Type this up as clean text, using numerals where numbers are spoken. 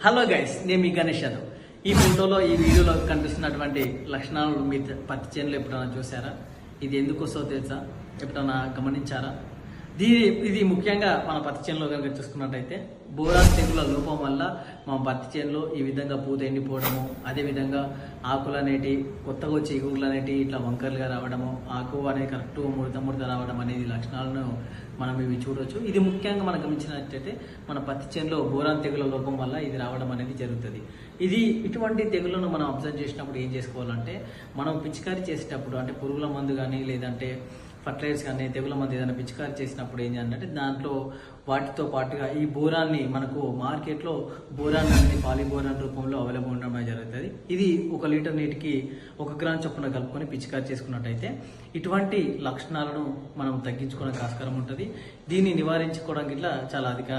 Hello guys, నేను మీ గణేష్ యాదవ్. ఈ ఫోటోలో ఈ వీడియోలో కనిపిస్తున్నటువంటి లక్షణాలు మీ పత్తి చేనులో ఎప్పుడైనా చూసారా? ఇది ఎందుకు వస్తుందో తెలుసా? ఎప్పుడైనా గమనించారా? ఇది ముఖ్యంగా మన పత్తి చేనులో కనుక చూసుకున్నట్టయితే బోరాన్ తెగుల లోపం వల్ల మన పత్తి చేనులో ఈ విధంగా పూత ఎండిపోవడము, అదేవిధంగా ఆకులు అనేటి కొత్తగా వచ్చే ఇగురులు అనేటి ఇట్లా వంకర్లుగా రావడము, ఆకు అనేది కరెక్ట్ ముడత రావడం అనేది లక్షణాలను మనం ఇవి చూడవచ్చు. ఇది ముఖ్యంగా మనం గమనించినట్టయితే మన పత్తి చేనులో బోరాన్ తెగుల లోపం వల్ల ఇది రావడం అనేది జరుగుతుంది. ఇటువంటి తెగులను మనం అబ్జర్వ్ చేసినప్పుడు ఏం చేసుకోవాలంటే, మనం పిచికారీ చేసేటప్పుడు అంటే పురుగుల మందు కానీ లేదంటే ఫర్టిలైజర్స్ కానీ తెగుల మందు ఏదైనా పిచికారీ చేసినప్పుడు ఏం చేయాలంటే దాంట్లో వాటితో పాటుగా ఈ బోరాన్ని మనకు మార్కెట్లో బోరాన్ అనేది పాలిబోరాన్ రూపంలో అవైలబుల్ ఉండడం జరుగుతుంది. ఇది 1 లీటర్ నీటికి 1 గ్రామ్ చొప్పున కలుపుకొని పిచికారీ చేసుకున్నట్టయితే ఇటువంటి లక్షణాలను మనం తగ్గించుకోవడానికి ఆస్కారం ఉంటుంది. దీన్ని నివారించుకోవడానికి ఇట్లా చాలా అధిక